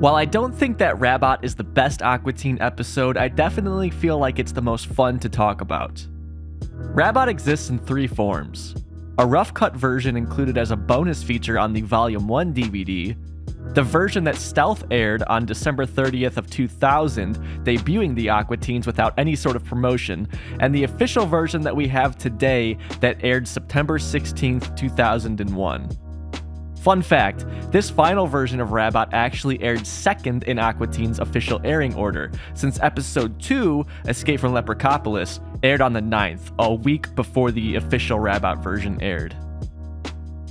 While I don't think that Rabbot is the best Aqua Teen episode, I definitely feel like it's the most fun to talk about. Rabbot exists in 3 forms. A rough cut version included as a bonus feature on the Volume 1 DVD, the version that Stealth aired on December 30th of 2000, debuting the Aqua Teens without any sort of promotion, and the official version that we have today that aired September 16th, 2001. Fun fact, this final version of Rabbot actually aired second in Aqua Teen's official airing order, since Episode 2, Escape from Leprechapolis, aired on the 9th, a week before the official Rabbot version aired.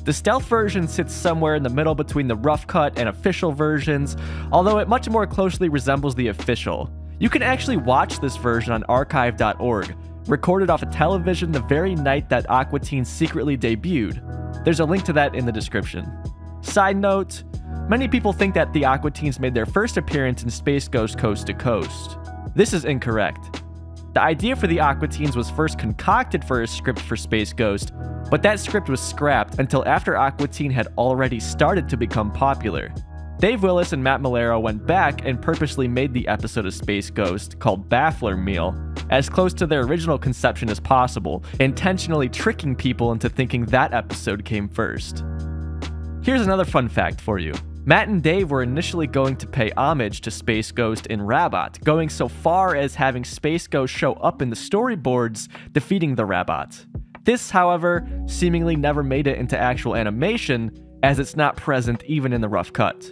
The Stealth version sits somewhere in the middle between the rough cut and official versions, although it much more closely resembles the official. You can actually watch this version on archive.org, recorded off a television the very night that Aqua Teen secretly debuted. There's a link to that in the description. Side note, many people think that the Aqua Teens made their first appearance in Space Ghost Coast to Coast. This is incorrect. The idea for the Aqua Teens was first concocted for a script for Space Ghost, but that script was scrapped until after Aqua Teen had already started to become popular. Dave Willis and Matt Maiellaro went back and purposely made the episode of Space Ghost, called Baffler Meal, as close to their original conception as possible, intentionally tricking people into thinking that episode came first. Here's another fun fact for you. Matt and Dave were initially going to pay homage to Space Ghost in Rabbot, going so far as having Space Ghost show up in the storyboards, defeating the Rabbot. This, however, seemingly never made it into actual animation, as it's not present even in the rough cut.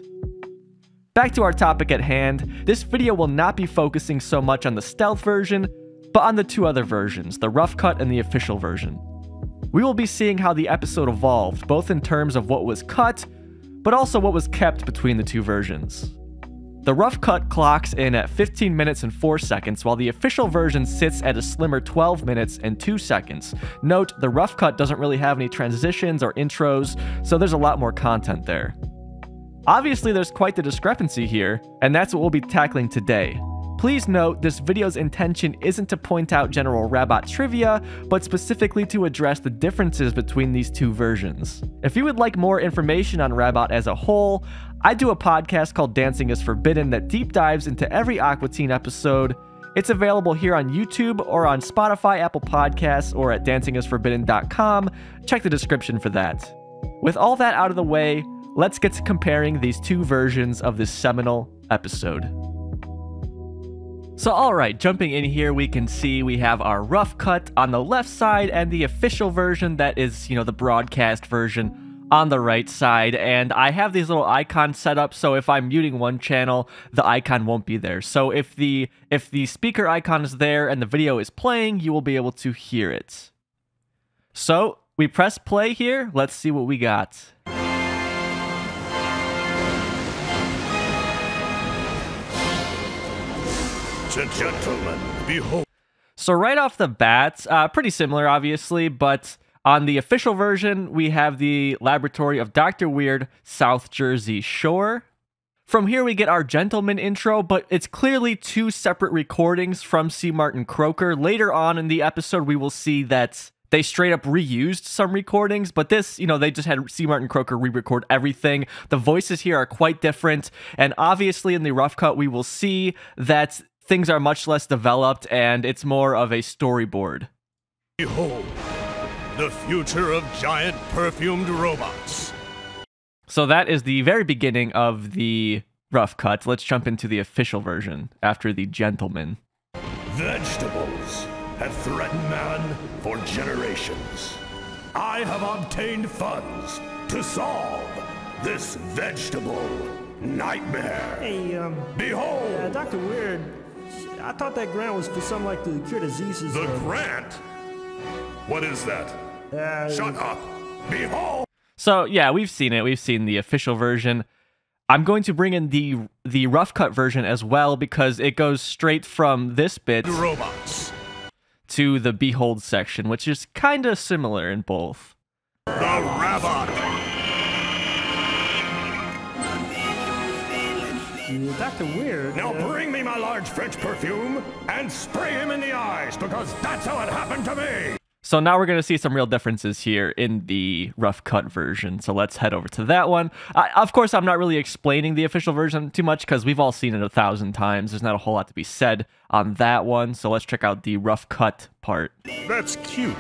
Back to our topic at hand, this video will not be focusing so much on the Stealth version, but on the 2 other versions, the rough cut and the official version. We will be seeing how the episode evolved, both in terms of what was cut, but also what was kept between the 2 versions. The rough cut clocks in at 15 minutes and 4 seconds, while the official version sits at a slimmer 12 minutes and 2 seconds. Note, the rough cut doesn't really have any transitions or intros, so there's a lot more content there. Obviously, there's quite the discrepancy here, and that's what we'll be tackling today. Please note, this video's intention isn't to point out general Rabbot trivia, but specifically to address the differences between these 2 versions. If you would like more information on Rabbot as a whole, I do a podcast called Dancing is Forbidden that deep dives into every Aqua Teen episode. It's available here on YouTube or on Spotify, Apple Podcasts, or at dancingisforbidden.com. Check the description for that. With all that out of the way, let's get to comparing these 2 versions of this seminal episode. So alright, jumping in here, we can see we have our rough cut on the left side and the official version that is, the broadcast version on the right side. And I have these little icons set up, so if I'm muting one channel, the icon won't be there. So if the speaker icon is there and the video is playing, you will be able to hear it. So we press play here. Let's see what we got. Gentlemen, behold. So right off the bat, pretty similar obviously, but on the official version, we have the laboratory of Dr. Weird, South Jersey Shore. From here we get our gentleman intro, but it's clearly 2 separate recordings from C. Martin Croker. Later on in the episode, we will see that they straight up reused some recordings, but this, they just had C. Martin Croker re-record everything. The voices here are quite different, and obviously in the rough cut, we will see that things are much less developed, and it's more of a storyboard. Behold, the future of giant perfumed robots. So that is the very beginning of the rough cut. Let's jump into the official version after the gentleman. Vegetables have threatened man for generations. I have obtained funds to solve this vegetable nightmare. Hey, Behold! Dr. Weird, I thought that grant was for something like the cure diseases. The grant? What is that? Shut up! Behold! So yeah, we've seen it. We've seen the official version. I'm going to bring in the rough cut version as well because it goes straight from this bit robots to the Behold section, which is kind of similar in both. The Rabbot! Dr. Weird. Now bring me my large French perfume and spray him in the eyes, because that's how it happened to me! So now we're going to see some real differences here in the rough cut version. So let's head over to that one. Of course, I'm not really explaining the official version too much because we've all seen it 1,000 times. There's not a whole lot to be said on that one. So let's check out the rough cut part. That's cute.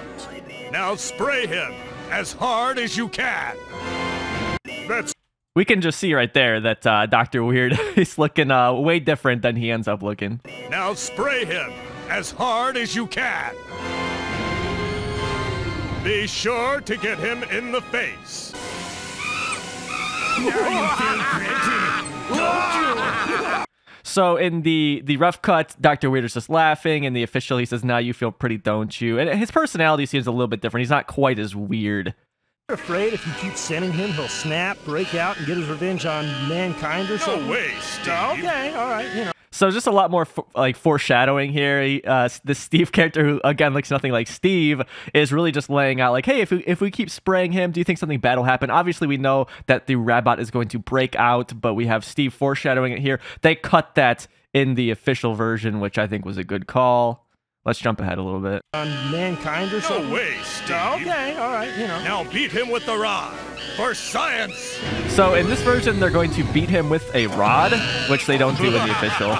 Now spray him as hard as you can. We can just see right there that Dr. Weird is looking way different than he ends up looking. Now spray him as hard as you can. Be sure to get him in the face. Now you feel pretty, don't you? So in the rough cut, Dr. Weird is just laughing. In the official, he says, now you feel pretty, don't you? And his personality seems a little bit different. He's not quite as weird. You're afraid if you keep sending him, he'll snap, break out, and get his revenge on mankind or something? No way, Steve. Okay, all right, you know. So just a lot more like foreshadowing here. The Steve character, who again looks nothing like Steve, is really just laying out like, hey, if we keep spraying him, do you think something bad will happen? Obviously, we know that the Rabbot is going to break out, but we have Steve foreshadowing it here. They cut that in the official version, which I think was a good call. Let's jump ahead a little bit. On mankind or something? No way, Steve. Okay, all right, you know. Now beat him with the rod for science. So in this version, they're going to beat him with a rod, which they don't do in the official.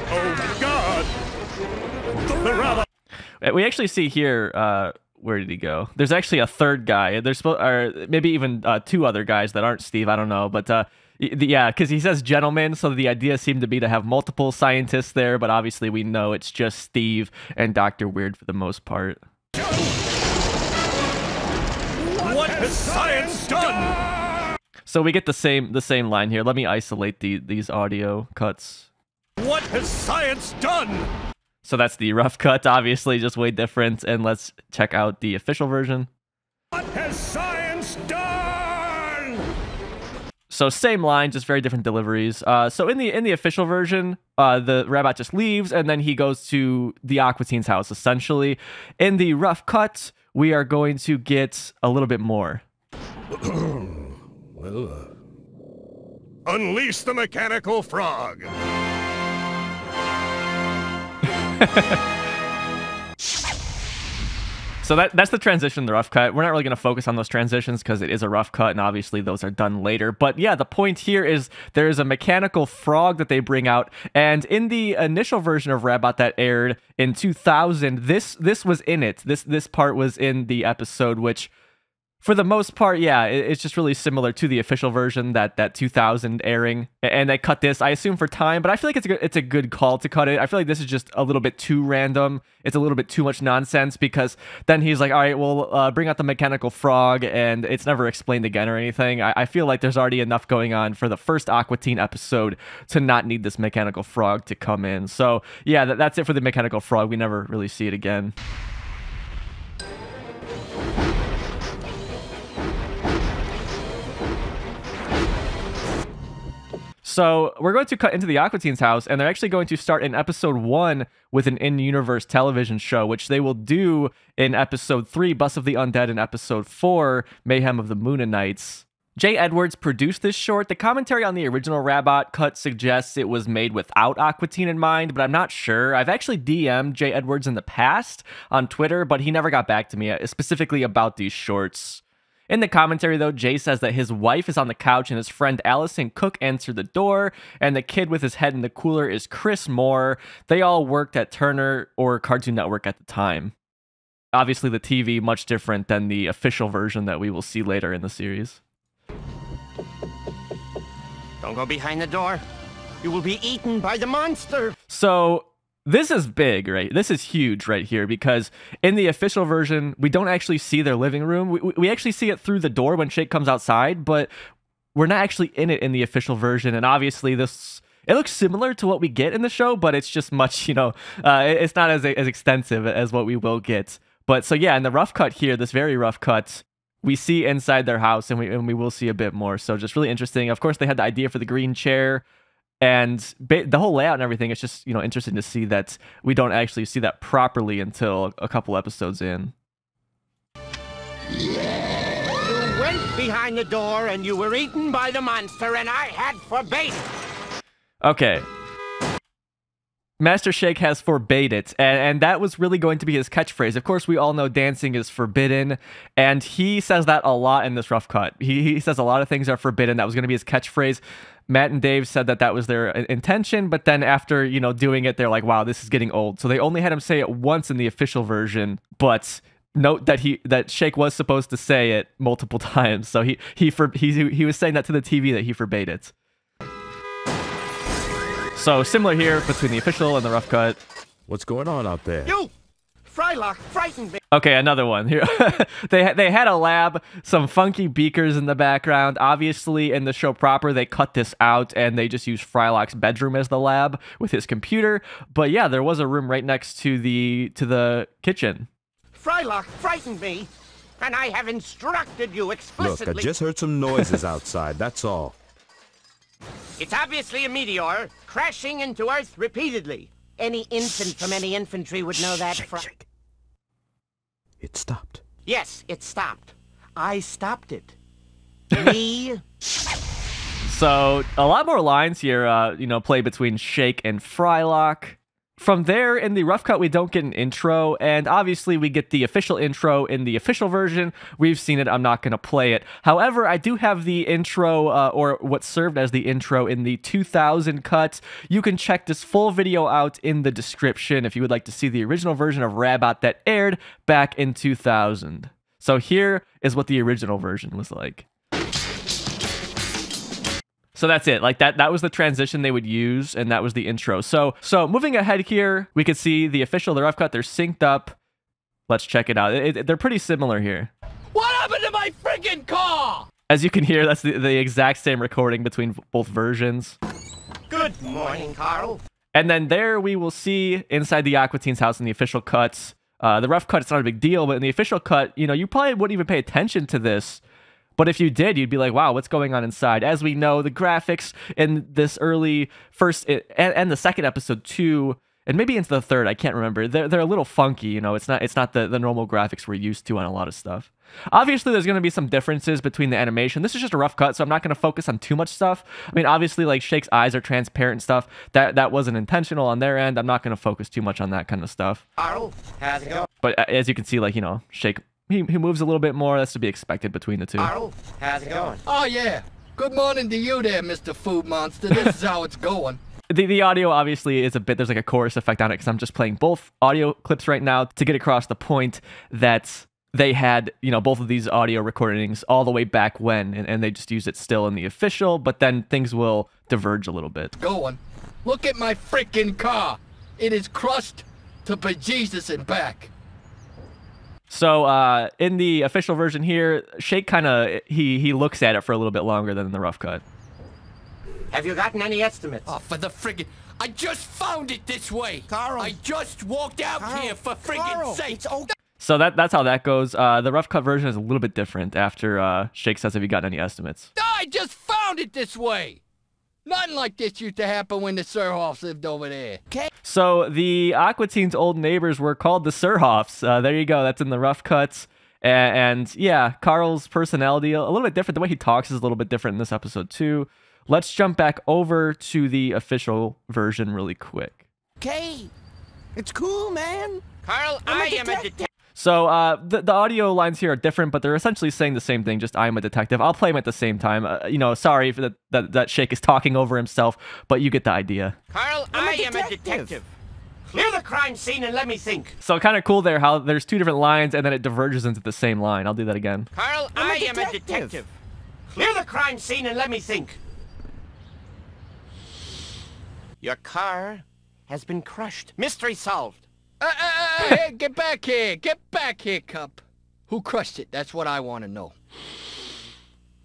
Oh, God. The Rabbot. We actually see here, where did he go? There's actually a third guy. There's or maybe even two other guys that aren't Steve. I don't know, but yeah, because he says gentlemen, so the idea seemed to be to have multiple scientists there, but obviously we know it's just Steve and Dr. Weird for the most part. What has science done? So we get the same line here. Let me isolate these audio cuts. What has science done? So that's the rough cut, obviously, just way different. And let's check out the official version. What has science done? So same line, just very different deliveries. So in the official version, the Rabbot just leaves, and then he goes to the Aqua Teens' house, essentially. In the rough cut, we are going to get a little bit more. Well, unleash the mechanical frog. So that's the transition, the rough cut. We're not really going to focus on those transitions because it is a rough cut, and obviously those are done later. But yeah, the point here is there is a mechanical frog that they bring out, and in the initial version of Rabbot that aired in 2000, this was in it. This part was in the episode, which for the most part, yeah, it's just really similar to the official version, that 2000 airing, and they cut this, I assume, for time, but I feel like it's a good call to cut it. I feel like this is just a little bit too random. It's a little bit too much nonsense, because then he's like, all right, well, bring out the mechanical frog, and it's never explained again or anything. I feel like there's already enough going on for the first Aqua Teen episode to not need this mechanical frog to come in. So yeah, that's it for the mechanical frog. We never really see it again. So we're going to cut into the Aqua Teens' house, and they're actually going to start in episode 1 with an in-universe television show, which they will do in episode 3, Bus of the Undead, and episode 4, Mayhem of the Moonanites. Jay Edwards produced this short. The commentary on the original Rabbot cut suggests it was made without Aqua Teen in mind, but I'm not sure. I've actually DM'd Jay Edwards in the past on Twitter, but he never got back to me specifically about these shorts. In the commentary, though, Jay says that his wife is on the couch and his friend Allison Cook answered the door, and the kid with his head in the cooler is Chris Moore. They all worked at Turner or Cartoon Network at the time. Obviously, the TV much different than the official version that we will see later in the series. Don't go behind the door. You will be eaten by the monster. So this is big, right? This is huge right here, because in the official version, we don't actually see their living room. We actually see it through the door when Shake comes outside, but we're not actually in it in the official version. And obviously it looks similar to what we get in the show, but it's just much, it's not as extensive as what we will get. But so yeah, in the rough cut here, this very rough cut, we see inside their house, and we will see a bit more. So just really interesting. Of course, they had the idea for the green chair, and the whole layout and everything. It's just, interesting to see that we don't actually see that properly until a couple episodes in. You went behind the door and you were eaten by the monster, and I had forbade. Okay. Master Shake has forbade it, and that was really going to be his catchphrase. Of course, we all know dancing is forbidden, and he says that a lot in this rough cut. He says a lot of things are forbidden. That was going to be his catchphrase. Matt and Dave said that was their intention, but then after, doing it, they're like, wow, this is getting old. So they only had him say it once in the official version, but note that Shake was supposed to say it multiple times. So he was saying that to the TV that he forbade it. So similar here between the official and the rough cut. What's going on out there? You! Frylock frightened me. Okay, another one here. They had a lab, some funky beakers in the background. Obviously, in the show proper, they cut this out and they just used Frylock's bedroom as the lab with his computer. But yeah, there was a room right next to the kitchen. Frylock frightened me, and I have instructed you explicitly. Look, I just heard some noises outside, that's all. It's obviously a meteor crashing into Earth repeatedly. Any infant from any infantry would know that. Shake. It stopped. Yes, it stopped. I stopped it. Me. So a lot more lines here, play between Shake and Frylock. From there, in the rough cut, we don't get an intro, and obviously we get the official intro in the official version. We've seen it, I'm not going to play it. However, I do have the intro, or what served as the intro in the 2000 cut. You can check this full video out in the description if you would like to see the original version of Rabbot that aired back in 2000. So here is what the original version was like. So that's it. Like that was the transition they would use, and that was the intro. So moving ahead here, we could see the official, the rough cut, they're synced up. Let's check it out. They're pretty similar here. What happened to my friggin' car? As you can hear, that's the exact same recording between both versions. Good morning, Carl. And then there we will see inside the Aqua Teens house in the official cuts. The rough cut, it's not a big deal, but in the official cut, you probably wouldn't even pay attention to this. But if you did, you'd be like, wow, what's going on inside? As we know, the graphics in this early first and the second episode too, and maybe into the third, I can't remember. They're a little funky, it's not the normal graphics we're used to on a lot of stuff. Obviously, there's going to be some differences between the animation. This is just a rough cut, so I'm not going to focus on too much stuff. I mean, obviously, like Shake's eyes are transparent and stuff. That wasn't intentional on their end. I'm not going to focus too much on that kind of stuff. Carl, how's it going? But as you can see, like, Shake, he moves a little bit more. That's to be expected between the two. Carl, how's it going? Oh, yeah. Good morning to you there, Mr. Food Monster. This is how it's going. The audio obviously is a bit, there's like a chorus effect on it because I'm just playing both audio clips right now to get across the point that they had, both of these audio recordings all the way back when, and they just use it still in the official, but then things will diverge a little bit. Going. Look at my freaking car. It is crushed to bejesus and back. So in the official version here, Shake kind of, he looks at it for a little bit longer than in the rough cut. Have you gotten any estimates? Oh, for the friggin'... I just found it this way. Carl. I just walked out here for friggin' sake. It's okay. So that's how that goes. The rough cut version is a little bit different after Shake says, have you gotten any estimates? I just found it this way. Nothing like this used to happen when the Surhoffs lived over there. Okay. So the Aqua Teens' old neighbors were called the Surhoffs. There you go. That's in the rough cuts. And yeah, Carl's personality, a little bit different. The way he talks is a little bit different in this episode too. Let's jump back over to the official version really quick. Okay. It's cool, man. Carl, I am a detective. So the audio lines here are different, but they're essentially saying the same thing, just I am a detective. I'll play them at the same time. Sorry that Shake is talking over himself, but you get the idea. Carl, I am a detective. Clear the crime scene and let me think. So kind of cool there how there's two different lines and then it diverges into the same line. I'll do that again. Carl, I am a detective. Clear the crime scene and let me think. Your car has been crushed. Mystery solved. Hey, get back here. Get back here, Cup. Who crushed it? That's what I want to know.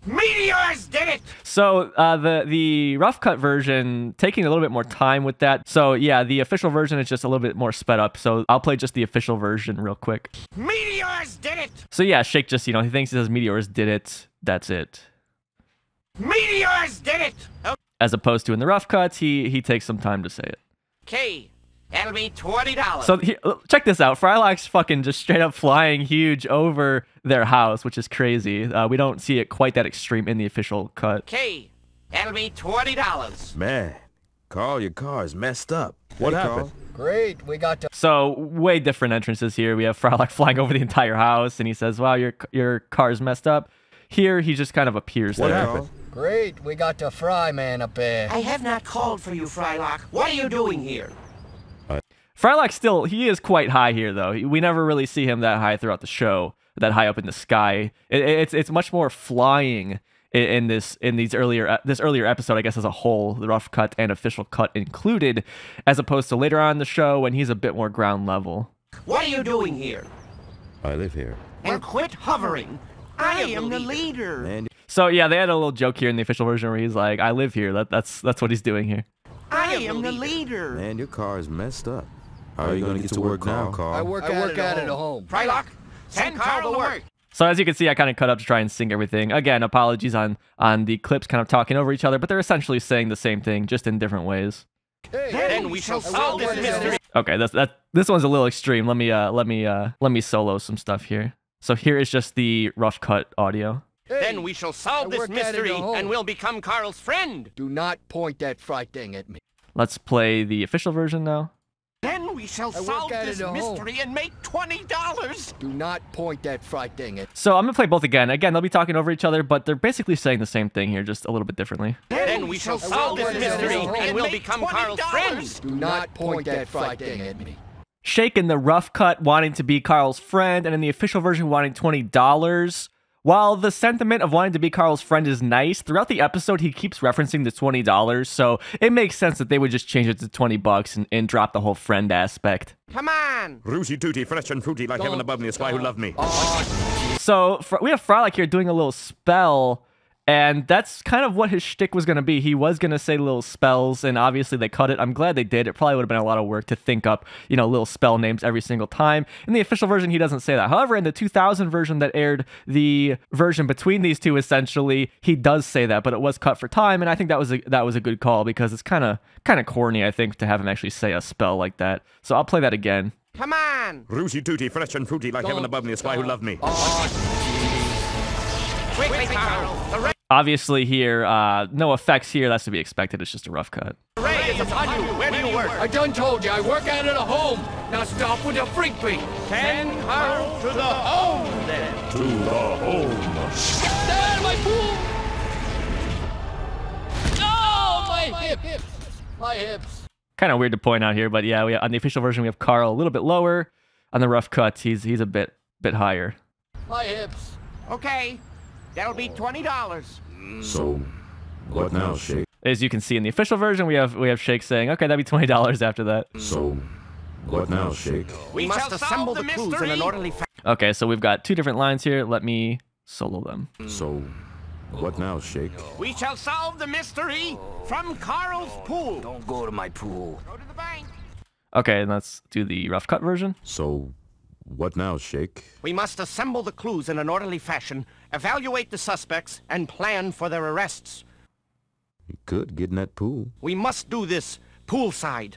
Meteors did it! So the rough cut version, taking a little bit more time with that. So yeah, the official version is just a little bit more sped up. So I'll play just the official version real quick. Meteors did it! So yeah, Shake just, he thinks he says meteors did it. That's it. Meteors did it! Okay. As opposed to in the rough cuts, he takes some time to say it. Okay, that'll be $20. So check this out. Frylock's fucking just straight up flying huge over their house, which is crazy. We don't see it quite that extreme in the official cut. Okay, that'll be $20. Man, Carl, your car is messed up. What happened? Great, we got to... So way different entrances here. We have Frylock flying over the entire house, and he says, "Wow, your car's messed up." Here, he just kind of appears What there. happened? Great, we got the Fry Man up there. I have not called for you, Frylock. What are you doing here? Frylock still, he is quite high here, though. We never really see him that high throughout the show, that high up in the sky. It's much more flying in this earlier episode, I guess, as a whole, the rough cut and official cut included, as opposed to later on in the show when he's a bit more ground level. What are you doing here? I live here. And quit hovering. I am the leader. And So yeah, they had a little joke here in the official version where he's like, "I live here." That's what he's doing here. I am the leader. man, your car is messed up. How are you gonna get to work now, Carl? I work at it at home. Frylock, send Carl to work. So as you can see, I kind of cut up to try and sync everything. Again, apologies on the clips kind of talking over each other, but they're essentially saying the same thing, just in different ways. Then we shall solve this mystery. Okay, this one's a little extreme. Let me solo some stuff here. So here is just the rough cut audio. Then we shall solve this mystery, and we'll become Carl's friend. Do not point that fry thing at me. Let's play the official version now. Then we shall solve this mystery and make $20. Do not point that fry thing at me. So I'm gonna play both again. Again, they'll be talking over each other, but they're basically saying the same thing here, just a little bit differently. Then we shall solve this mystery, and we'll become Carl's friend. Do not point that fry thing at me. Shake in the rough cut wanting to be Carl's friend, and in the official version wanting $20. While the sentiment of wanting to be Carl's friend is nice, throughout the episode he keeps referencing the $20, so it makes sense that they would just change it to $20 and drop the whole friend aspect. Come on. Rooty tooty, fresh and fruity, like heaven above me, a spy who loved me. So we have Frylock here doing a little spell, and that's kind of what his shtick was going to be. He was going to say little spells, and obviously they cut it. I'm glad they did. It probably would have been a lot of work to think up, little spell names every single time. In the official version, he doesn't say that. However, in the 2000 version that aired, the version between these two, essentially, he does say that, but it was cut for time, and I think that was a good call because it's kind of corny, I think, to have him actually say a spell like that. So I'll play that again. Come on. Rooty tooty, fresh and fruity, like heaven above me, a spy who loved me. Quickly, Carl. Obviously here, no effects here. That's to be expected. It's just a rough cut. The ray is upon you. Where do you work? I done told you, I work out at a home. Now stop with the freak beat. Send Carl to the home, then. To the home. Get out of my pool! Oh, my hips! My hips. Kind of weird to point out here, but yeah, on the official version we have Carl a little bit lower. On the rough cuts, he's a bit higher. My hips. Okay. That'll be $20. So, what now, Shake? As you can see in the official version, we have Shake saying, "Okay, that'd be $20 after that." So, what now, Shake? We must assemble the clues in an orderly fashion. Okay, so we've got two different lines here. Let me solo them. So, what now, Shake? We shall solve the mystery from Carl's pool. Don't go to my pool. Go to the bank. Okay, and let's do the rough cut version. So, what now, Shake? We must assemble the clues in an orderly fashion, evaluate the suspects, and plan for their arrests. You could get in that pool. We must do this poolside.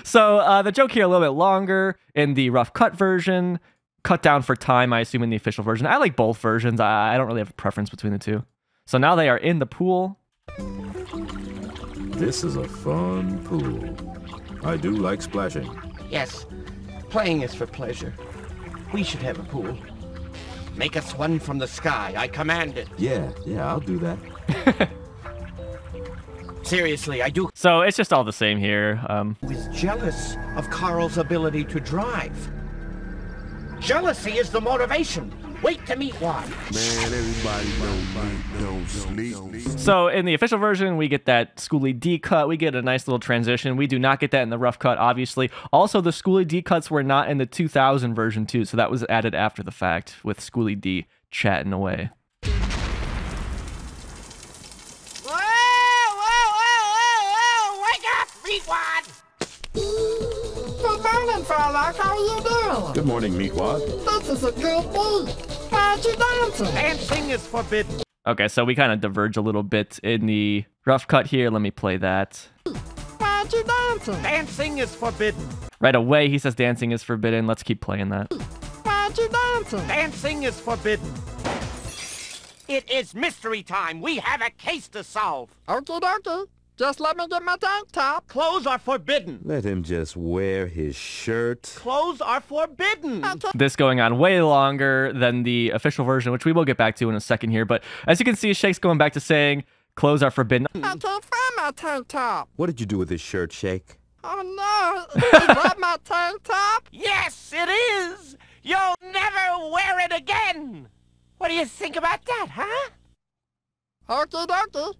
So the joke here a little bit longer in the rough cut version, cut down for time, I assume, in the official version. I like both versions. I don't really have a preference between the two. So now they are in the pool. This is a fun pool. I do like splashing. Yes, playing is for pleasure. We should have a pool. Make us one from the sky, I command it. Yeah, I'll do that. Seriously, I do. So it's just all the same here. Was jealous of Carl's ability to drive. Jealousy is the motivation. Wait to Meatwad. Man, everybody don't sleep. So in the official version, we get that Schooly D cut. We get a nice little transition. We do not get that in the rough cut, obviously. Also, the Schooly D cuts were not in the 2000 version too, so that was added after the fact with Schooly D chatting away. Whoa! Wake up, Meatwad! Good morning, Frylock. How are you doing? Good morning, Meatwad. This is a good day. Why'd you dancing? Dancing is forbidden. Okay, so we kind of diverge a little bit in the rough cut here. Let me play that. Why'd you dancing? Dancing is forbidden. Right away, he says dancing is forbidden. Let's keep playing that. Why'd you dancing? Dancing is forbidden. It is mystery time. We have a case to solve. Okie dokie. Just let me get my tank top. Clothes are forbidden. Let him just wear his shirt. Clothes are forbidden. This going on way longer than the official version, which we will get back to in a second here. But as you can see, Shake's going back to saying clothes are forbidden. I can't find my tank top. What did you do with his shirt, Shake? Oh no, is that my tank top? Yes, it is. You'll never wear it again. What do you think about that, huh? Okie dokie.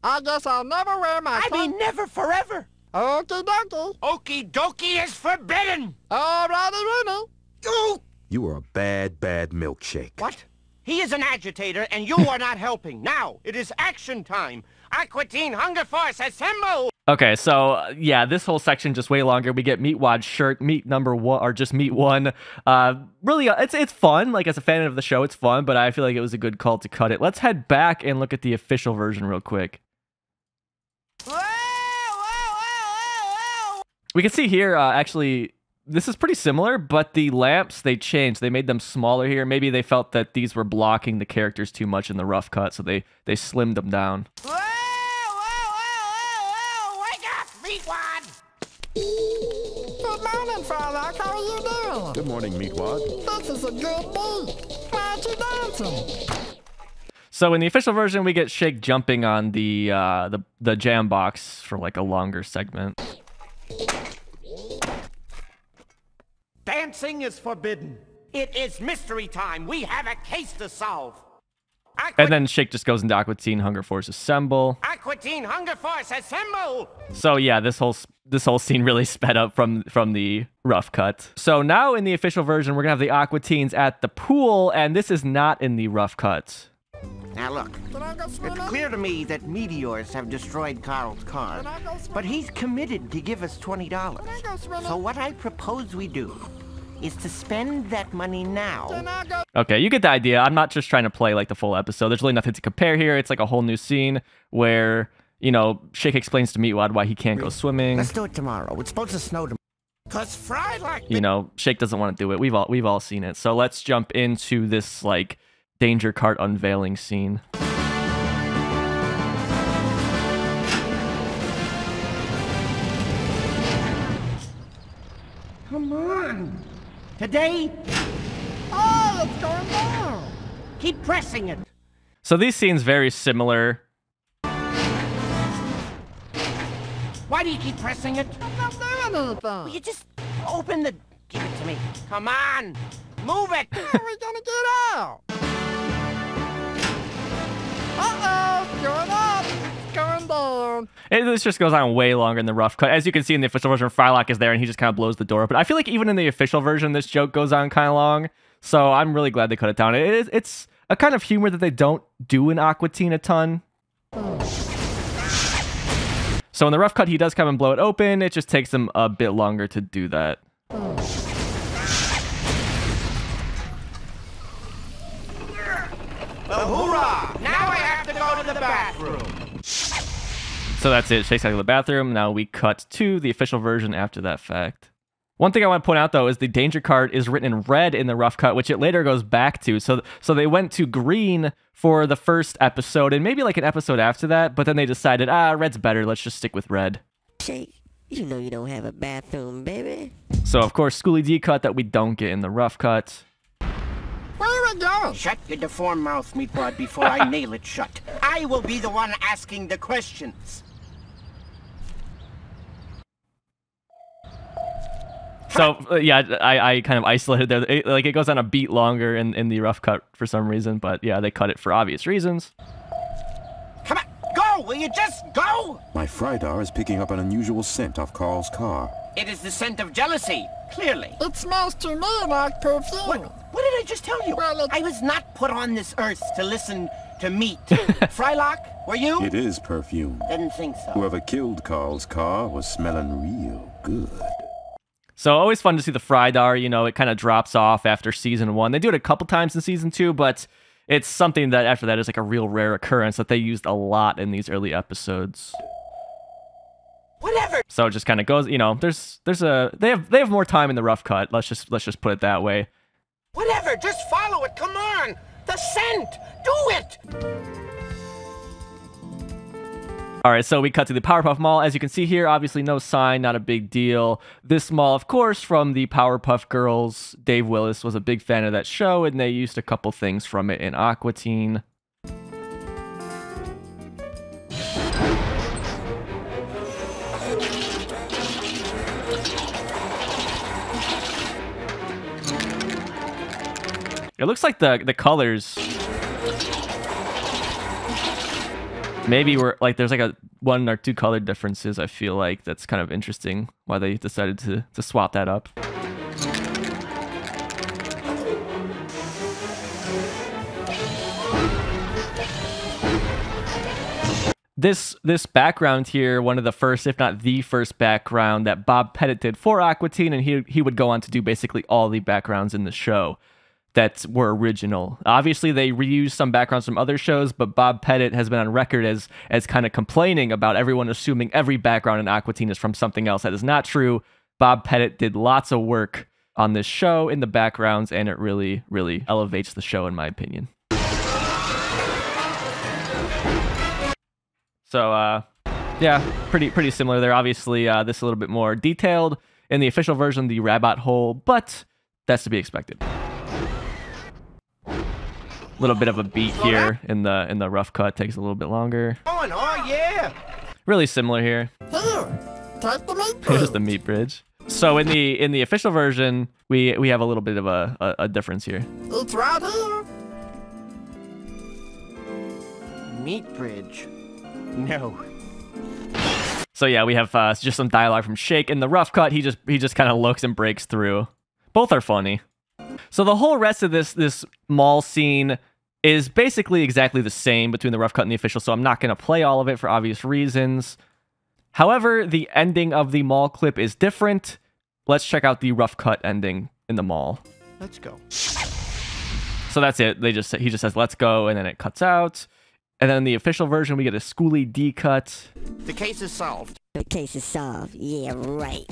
I guess I'll never wear my tank. I mean, never forever. Okie dokie. Okie dokie is forbidden. Alrighty, Rooney. Oh! You are a bad, bad milkshake. What? He is an agitator, and you are not helping. Now, it is action time. Aqua Teen Hunger Force, assemble! Okay, so yeah, this whole section just way longer. We get Meatwad's shirt, Meat number 1, or just Meat 1. Really, it's fun. Like, as a fan of the show, it's fun, but I feel like it was a good call to cut it. Let's head back and look at the official version real quick. We can see here, actually, this is pretty similar, but the lamps, they changed. They made them smaller here. Maybe they felt that these were blocking the characters too much in the rough cut, so they slimmed them down. Wake up, Meatwad! Good morning, Frylock. How are you doing? Good morning, Meatwad. This is a good beat. Why aren't you dancing? So in the official version, we get Shake jumping on the jam box for like a longer segment. Dancing is forbidden. It is mystery time. We have a case to solve. And then Shake just goes into Aqua Teen Hunger Force Assemble. Aqua Teen Hunger Force, assemble! So yeah, this whole scene really sped up from the rough cut. So now in the official version, we're gonna have the Aqua Teens at the pool, and this is not in the rough cut. Now look, it's clear to me that meteors have destroyed Carl's car, but he's committed to give us $20. So what I propose we do is to spend that money now. Okay, you get the idea. I'm not just trying to play like the full episode. There's really nothing to compare here. It's like a whole new scene where, you know, Shake explains to Meatwad why he can't go swimming. Let's do it tomorrow. It's supposed to snow tomorrow. Cause Frylock. You know, Shake doesn't want to do it. We've all seen it. So let's jump into this like danger cart unveiling scene. Come on. Today? Oh, it's going down. Keep pressing it. So these scenes very similar. Why do you keep pressing it? I'm not doing anything. Will you just open the... Give it to me. Come on. Move it. How are we gonna get out? Uh-oh, going up, going down. This just goes on way longer in the rough cut. As you can see in the official version, Frylock is there and he just kind of blows the door. But I feel like even in the official version, this joke goes on kind of long. So I'm really glad they cut it down. It's a kind of humor that they don't do in Aqua Teen a ton. So in the rough cut, he does come and blow it open. It just takes him a bit longer to do that. Hoorah! Now I have to go to the bathroom. So that's it. Shake's out of the bathroom. Now we cut to the official version after that fact. One thing I want to point out, though, is the danger card is written in red in the rough cut, which it later goes back to. So they went to green for the first episode and maybe like an episode after that, but then they decided, red's better. Let's just stick with red. Shake, you know you don't have a bathroom, baby. So, of course, Schooly D cut that we don't get in the rough cut. Where are we going? Shut your deformed mouth, Meatwad, before I nail it shut. I will be the one asking the questions. So, yeah, I kind of isolated there. It goes on a beat longer in the rough cut for some reason, but yeah, they cut it for obvious reasons. Come on, go! Will you just go? My Frydar is picking up an unusual scent off Carl's car. It is the scent of jealousy, clearly. It smells to me like perfume. What did I just tell you? Well, I was not put on this earth to listen to meat. Frylock, were you? It is perfume. Didn't think so. Whoever killed Carl's car was smelling real good. So always fun to see the Frydar, you know, it kind of drops off after season 1. They do it a couple times in season 2, but it's something that after that is like a real rare occurrence that they used a lot in these early episodes. Whatever. So it just kind of goes, you know, they have more time in the rough cut. Let's just put it that way. Whatever, just follow it. Come on. The scent. Do it. All right, so we cut to the Powerpuff Mall. As you can see here, obviously no sign, not a big deal. This mall, of course, from the Powerpuff Girls. Dave Willis was a big fan of that show, and they used a couple things from it in Aqua Teen. It looks like the colors maybe we're like there's like a 1 or 2 color differences. I feel like that's kind of interesting why they decided to swap that up. This background here, one of the first, if not the first background that Bob Pettit did for Aqua Teen, and he would go on to do basically all the backgrounds in the show that were original. Obviously, they reused some backgrounds from other shows, but Bob Pettit has been on record as kind of complaining about everyone assuming every background in Aqua Teen is from something else. That is not true. Bob Pettit did lots of work on this show in the backgrounds, and it really, really elevates the show, in my opinion. So, yeah, pretty similar there. Obviously, this is a little bit more detailed in the official version, the Rabbot hole, but that's to be expected. Little bit of a beat here in the rough cut, takes a little bit longer. Oh yeah. Really similar here. Here, take the meat Here's the meat bridge. So in the official version, we have a little bit of a difference here. It's right here. Meat bridge. No. So yeah, we have just some dialogue from Shake. In the rough cut, he just kind of looks and breaks through. Both are funny. So the whole rest of this mall scene is basically exactly the same between the rough cut and the official, so I'm not going to play all of it for obvious reasons. However, the ending of the mall clip is different. Let's check out the rough cut ending in the mall. Let's go. So that's it. He just says, let's go, and then it cuts out. And then in the official version, we get a Schooly D cut. The case is solved. The case is solved. Yeah, right.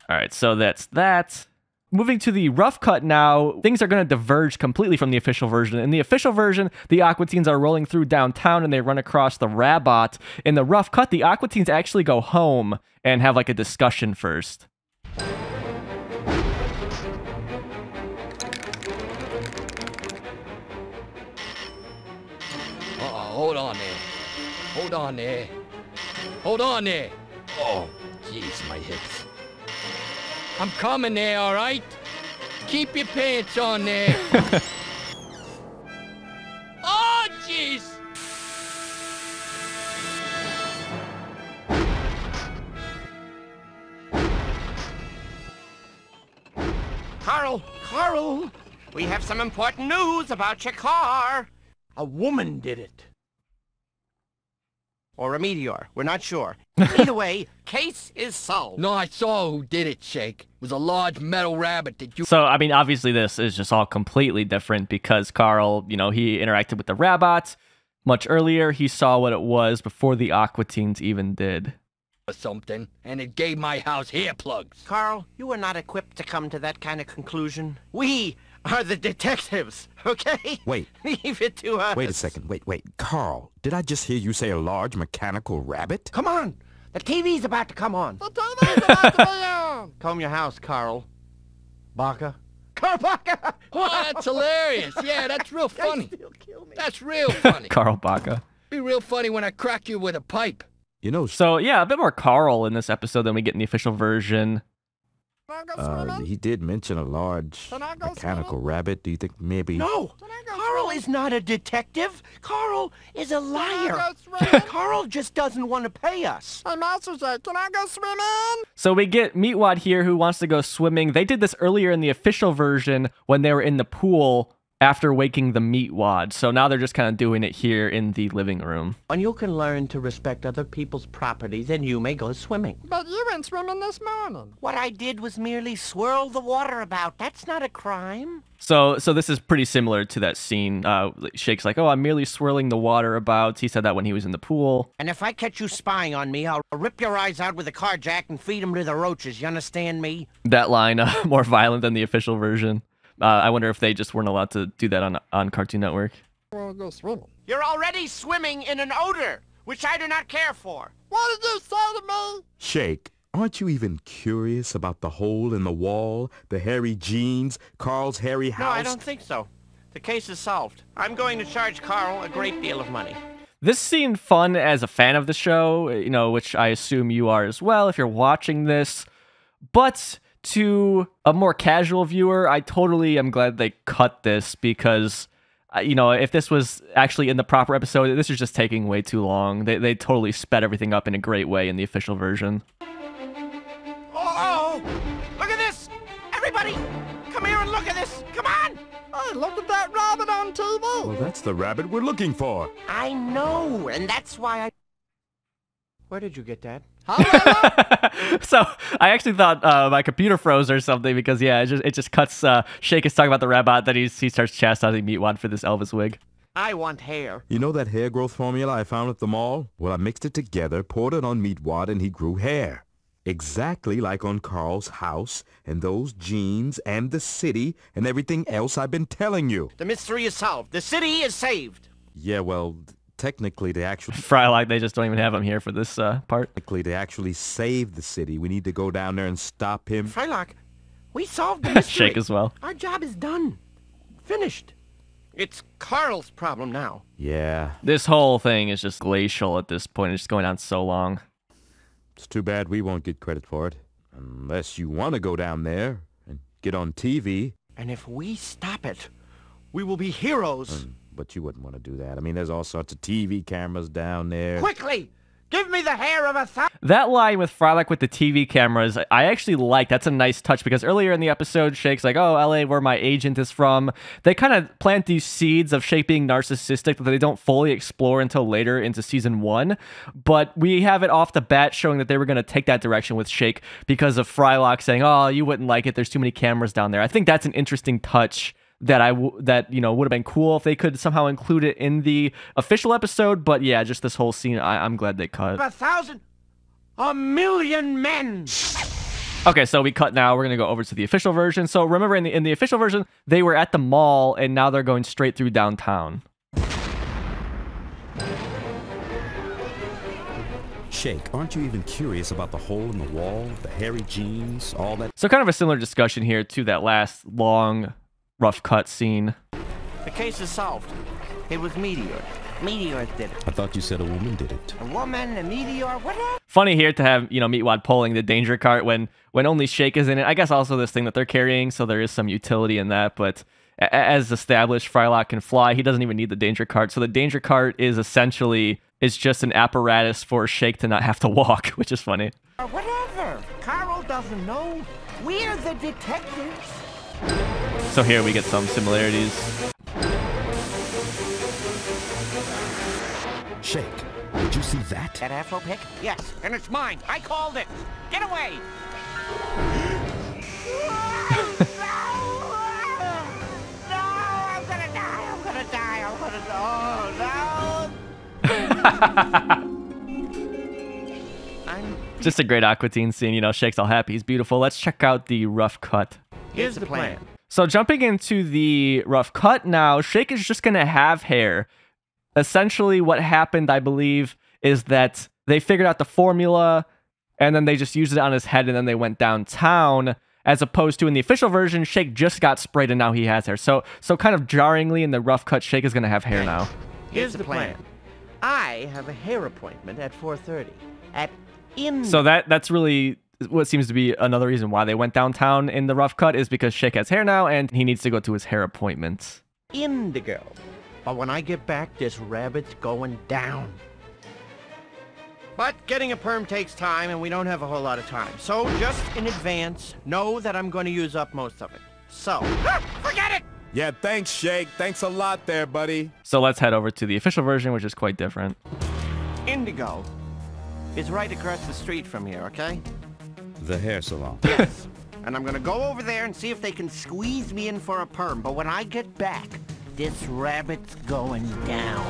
All right, so that's that. Moving to the rough cut now, things are going to diverge completely from the official version. In the official version, the Aqua Teens are rolling through downtown and they run across the Rabbot. In the rough cut, the Aqua Teens actually go home and have like a discussion first. Hold on there. Hold on there. Hold on there. Oh, jeez, my hips. I'm coming there, all right? Keep your pants on there. Oh, jeez. Carl, we have some important news about your car. A woman did it. Or a meteor, we're not sure. Either way, case is solved. No, I saw who did it, Shake. It was a large metal rabbit that you... So, I mean, obviously this is just all completely different because Carl, you know, he interacted with the Rabbot much earlier. He saw what it was before the Aqua Teens even did. Or something, and it gave my house hair plugs. Carl, you are not equipped to come to that kind of conclusion. We are the detectives, okay? Wait. Leave it to us. Wait a second. Wait. Carl, did I just hear you say a large mechanical rabbit? Come on. The TV's about to come on. The TV's about to be on. Comb your house, Carl. Baka. Carl Baka! Oh, that's hilarious. Yeah, that's real funny. Still kill me. That's real funny. Carl Baca. Be real funny when I crack you with a pipe. You know, So, yeah, a bit more Carl in this episode than we get in the official version. Can I go swimming? he did mention a large Can I go mechanical swimming? rabbit. Do you think maybe... No! Can I go Carl swimming? is not a detective. Carl is a liar. Can I go swimming? Carl just doesn't want to pay us. Hey, Master Shake, can I go swimming? So we get Meatwad here who wants to go swimming. They did this earlier in the official version when they were in the pool after waking the Meatwad. So now they're just kind of doing it here in the living room. And you can learn to respect other people's properties and you may go swimming. But you went swimming this morning. What I did was merely swirl the water about. That's not a crime. So this is pretty similar to that scene. Shake's like, oh, I'm merely swirling the water about. He said that when he was in the pool. And if I catch you spying on me, I'll rip your eyes out with a car jack and feed them to the roaches. You understand me? That line, more violent than the official version. I wonder if they just weren't allowed to do that on Cartoon Network. I want to go swimming. You're already swimming in an odor. which I do not care for. What did you say to me? Shake, aren't you even curious about the hole in the wall, the hairy jeans, Carl's hairy house? No, I don't think so. The case is solved. I'm going to charge Carl a great deal of money. This seemed fun as a fan of the show, you know, which I assume you are as well if you're watching this. But to a more casual viewer, I totally am glad they cut this because, you know, if this was actually in the proper episode, this is just taking way too long. They totally sped everything up in a great way in the official version. Oh! Look at this! Everybody, come here and look at this! Come on! Hey, look at that rabbit on TV. Well, that's the rabbit we're looking for. I know, and that's why I... Where did you get that? So I actually thought my computer froze or something because yeah, it just cuts. Shake is talking about the Rabbot, that he starts chastising Meatwad for this Elvis wig. I want hair. You know that hair growth formula I found at the mall? Well, I mixed it together, poured it on Meatwad, and he grew hair. Exactly like on Carl's house, and those jeans, and the city, and everything else I've been telling you. The mystery is solved. The city is saved. Yeah, well, technically they actually... Frylock, they just don't even have him here for this part. Technically, they actually saved the city. We need to go down there and stop him. Frylock, we solved the mystery. Shake as well. Our job is done. Finished. It's Carl's problem now. Yeah. This whole thing is just glacial at this point. It's just going on so long. It's too bad we won't get credit for it. Unless you want to go down there and get on TV. And if we stop it, we will be heroes. But you wouldn't want to do that. I mean, there's all sorts of TV cameras down there. Quickly! Give me the hair of 1,000... That line with Frylock with the TV cameras, I actually like. That's a nice touch because earlier in the episode, Shake's like, oh, LA, where my agent is from. They kind of plant these seeds of Shake being narcissistic that they don't fully explore until later into season 1. But we have it off the bat showing that they were going to take that direction with Shake because of Frylock saying, oh, you wouldn't like it. There's too many cameras down there. I think that's an interesting touch that you know would have been cool if they could somehow include it in the official episode. But yeah, just this whole scene, I'm glad they cut. 1,000, 1,000,000 men. Okay, so we cut now. We're gonna go over to the official version. So remember, in the official version, they were at the mall, and now they're going straight through downtown. Shake, aren't you even curious about the hole in the wall, the hairy jeans, all that? So kind of a similar discussion here to that last long rough cut scene. The case is solved. It was Meteor. Meteor did it. I thought you said a woman did it. A woman, a meteor, whatever. Funny here to have, you know, Meatwad pulling the danger cart when only Shake is in it. I guess also this thing that they're carrying, so there is some utility in that, but as established, Frylock can fly. He doesn't even need the danger cart. So the danger cart is essentially just an apparatus for Shake to not have to walk, which is funny. Whatever. Carl doesn't know. We're the detectives. So here we get some similarities. Shake, did you see that? That afro pick? Yes, and it's mine. I called it. Get away. No, I'm gonna die. I'm gonna die. I'm gonna die. Oh, no. Just a great Aqua Teen scene. You know, Shake's all happy. He's beautiful. Let's check out the rough cut. Here's the plan. So jumping into the rough cut now, Shake is just going to have hair. Essentially what happened, I believe, is that they figured out the formula and then they just used it on his head and then they went downtown, as opposed to in the official version, Shake just got sprayed and now he has hair. So kind of jarringly in the rough cut, Shake is going to have hair now. Here's the plan. I have a hair appointment at 4:30 So that's really what seems to be another reason why they went downtown in the rough cut, is because Shake has hair now and he needs to go to his hair appointment. Indigo. But when I get back, this rabbit's going down. But getting a perm takes time and we don't have a whole lot of time. So just in advance, know that I'm going to use up most of it. So, forget it! Yeah, thanks, Shake. Thanks a lot there, buddy. So let's head over to the official version, which is quite different. Indigo is right across the street from here, okay? The hair salon. Yes. And I'm gonna go over there and see if they can squeeze me in for a perm. But when I get back, this rabbit's going down.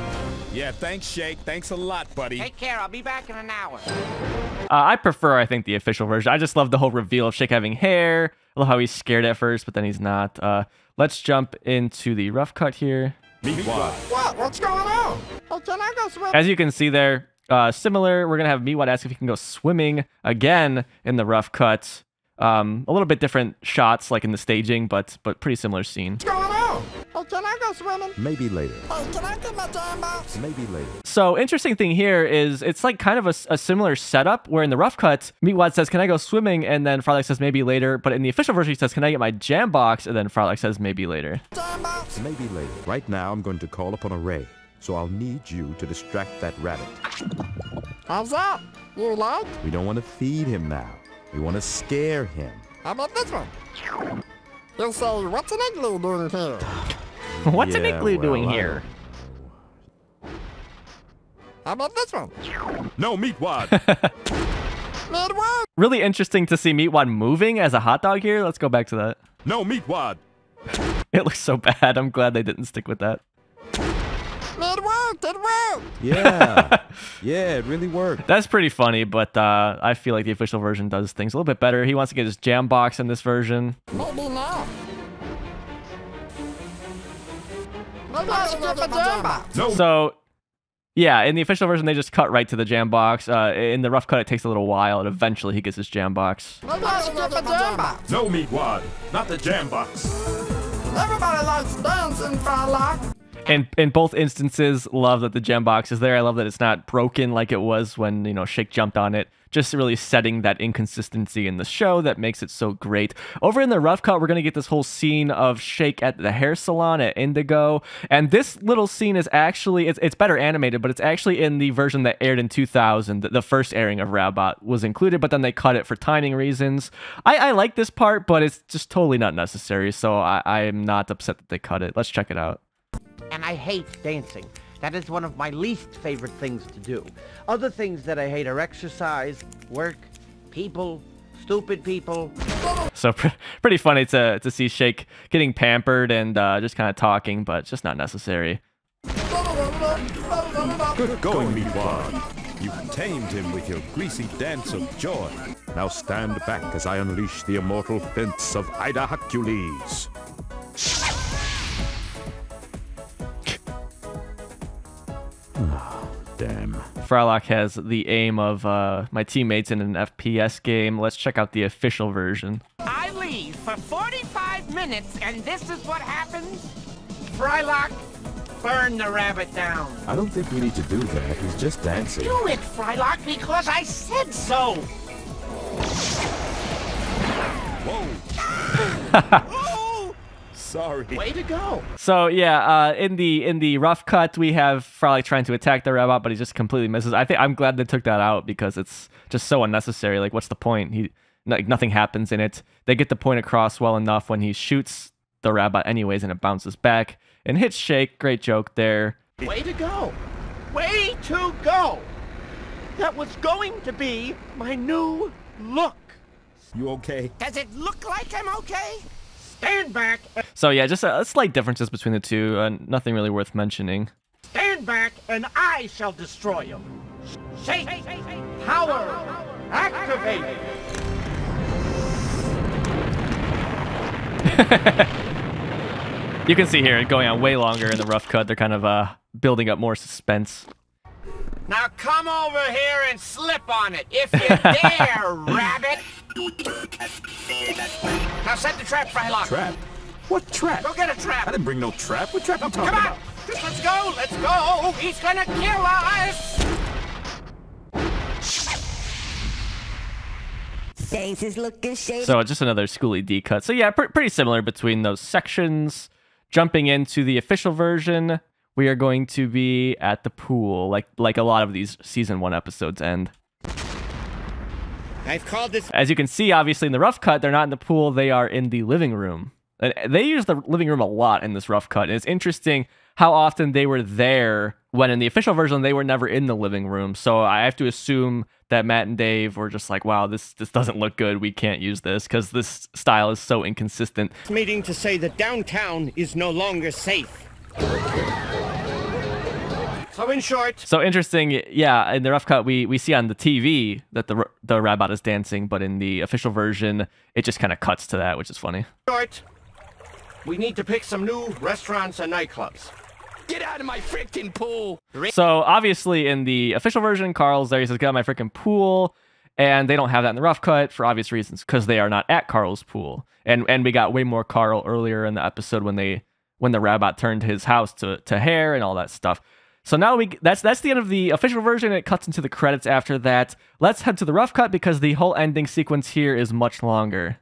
Yeah, thanks, Shake. Thanks a lot, buddy. Take care. I'll be back in an hour. I prefer, I think, the official version. I just love the whole reveal of Shake having hair. I love how he's scared at first, but then he's not. Let's jump into the rough cut here. Meatwad. What? What's going on? Oh, can I go swim? As you can see there, Similar, we're going to have Meatwad ask if he can go swimming again in the rough cut. A little bit different shots, like in the staging, but pretty similar scene. What's going on? Hey, can I go swimming? Maybe later. Hey, can I get my jam box? Maybe later. So interesting thing here is it's like kind of a similar setup where in the rough cut, Meatwad says, can I go swimming? And then Frylock says maybe later. But in the official version, he says, can I get my jam box? And then Frylock says maybe later. Jam box? Maybe later. Right now, I'm going to call upon a Ray. So I'll need you to distract that rabbit. How's that? You like? We don't want to feed him now. We want to scare him. How about this one? He'll say, what's an igloo doing here? What's an igloo doing here? How about this one? No, Meatwad! Meatwad? Really interesting to see Meatwad moving as a hot dog here. Let's go back to that. No, Meatwad! It looks so bad. I'm glad they didn't stick with that. It worked! Yeah. Yeah, it really worked. That's pretty funny, but I feel like the official version does things a little bit better. He wants to get his jam box in this version. Maybe not. Maybe I should get my jam box. No. So, yeah, in the official version, they just cut right to the jam box. In the rough cut, it takes a little while, and eventually he gets his jam box. Maybe I should get my jam box. No, Meatwad. Not the jam box. Everybody likes dancing, Frylock. And in both instances, love that the gem box is there. I love that it's not broken like it was when, you know, Shake jumped on it. Just really setting that inconsistency in the show that makes it so great. Over in the rough cut, we're going to get this whole scene of Shake at the hair salon at Indigo. And this little scene is actually, it's better animated, but it's actually in the version that aired in 2000. The first airing of Rabbot was included, but then they cut it for timing reasons. I like this part, but it's just totally not necessary. So I am not upset that they cut it. Let's check it out. And I hate dancing. That is one of my least favorite things to do. Other things that I hate are exercise, work, people, stupid people. So pretty funny to see Shake getting pampered and just kind of talking, but it's just not necessary. Good going, Meatwad. You've tamed him with your greasy dance of joy. Now stand back as I unleash the immortal fence of Ida Hercules. Damn. Frylock has the aim of my teammates in an FPS game. Let's check out the official version. I leave for 45 minutes and this is what happens? Frylock, burn the rabbit down. I don't think we need to do that. He's just dancing. Do it, Frylock, because I said so. Whoa. Sorry. Way to go. So yeah, in the rough cut, we have Frylock trying to attack the Rabbot, but he just completely misses. I'm glad they took that out because it's just so unnecessary. Like, what's the point? Nothing happens in it. They get the point across well enough when he shoots the Rabbot anyways, and it bounces back and hits Shake. Great joke there. Way to go. Way to go. That was going to be my new look. You okay? Does it look like I'm okay? Stand back. So yeah, just slight differences between the two. Nothing really worth mentioning. Stand back, and I shall destroy you. Shake. Power. Activate. You can see here it going on way longer in the rough cut. They're kind of building up more suspense. Now come over here and slip on it, if you dare, Rabbit! Now set the trap, Frylock. Trap? What trap? Go get a trap. I didn't bring no trap. What trap are you Come talking on! about? Let's go! Let's go! He's gonna kill us! Thanks is looking shady. So just another Schooly D cut. So yeah, pretty similar between those sections. Jumping into the official version, we are going to be at the pool, like a lot of these season 1 episodes end. I've called this. As you can see, obviously in the rough cut, they're not in the pool; they are in the living room. And they use the living room a lot in this rough cut. And it's interesting how often they were there when in the official version they were never in the living room. So I have to assume that Matt and Dave were just like, "Wow, this doesn't look good. We can't use this because this style is so inconsistent." Meeting to say that downtown is no longer safe. So in short... So interesting, yeah, in the rough cut, we see on the TV that the Rabbot is dancing, but in the official version, it just kind of cuts to that, which is funny. We need to pick some new restaurants and nightclubs. Get out of my freaking pool! So obviously in the official version, Carl's there. He says, "Get out of my freaking pool." And they don't have that in the rough cut for obvious reasons, because they are not at Carl's pool. And we got way more Carl earlier in the episode when the Rabbot turned his house to hair and all that stuff. So now that's the end of the official version. It cuts into the credits after that. Let's head to the rough cut because the whole ending sequence here is much longer.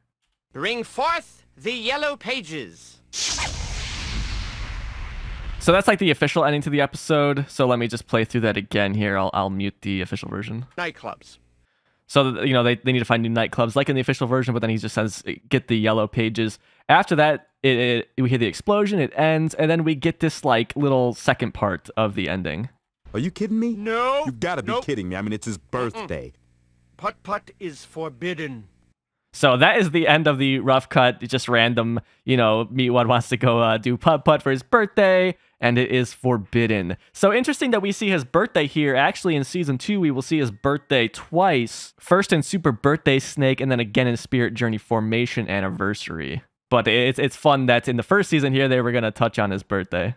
Bring forth the yellow pages. So that's like the official ending to the episode. So let me just play through that again here. I'll mute the official version. Nightclubs. So, you know, they need to find new nightclubs like in the official version, but then he just says, get the yellow pages. After that, we hear the explosion, it ends, and then we get this, like, little second part of the ending. Are you kidding me? No. You gotta be kidding me. I mean, it's his birthday. Putt-putt is forbidden. So that is the end of the rough cut. It's just random, you know, Meatwad wants to go do putt-putt for his birthday, and it is forbidden. So interesting that we see his birthday here. Actually, in Season 2, we will see his birthday twice. First in Super Birthday Snake, and then again in Spirit Journey Formation Anniversary. But it's fun that in the first season here, they were going to touch on his birthday.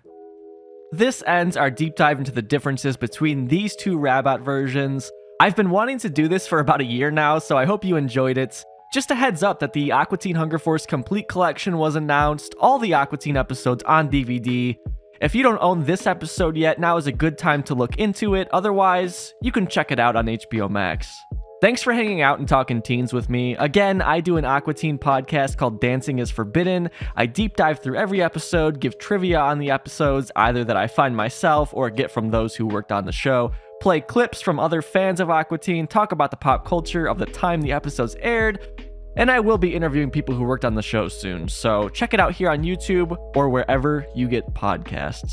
This ends our deep dive into the differences between these two Rabbot versions. I've been wanting to do this for about a year now, so I hope you enjoyed it. Just a heads up that the Aqua Teen Hunger Force Complete Collection was announced, all the Aqua Teen episodes on DVD. If you don't own this episode yet, now is a good time to look into it. Otherwise, you can check it out on HBO Max. Thanks for hanging out and talking teens with me. Again, I do an Aqua Teen podcast called Dancing is Forbidden. I deep dive through every episode, give trivia on the episodes, either that I find myself or get from those who worked on the show, play clips from other fans of Aqua Teen, talk about the pop culture of the time the episodes aired, and I will be interviewing people who worked on the show soon. So check it out here on YouTube or wherever you get podcasts.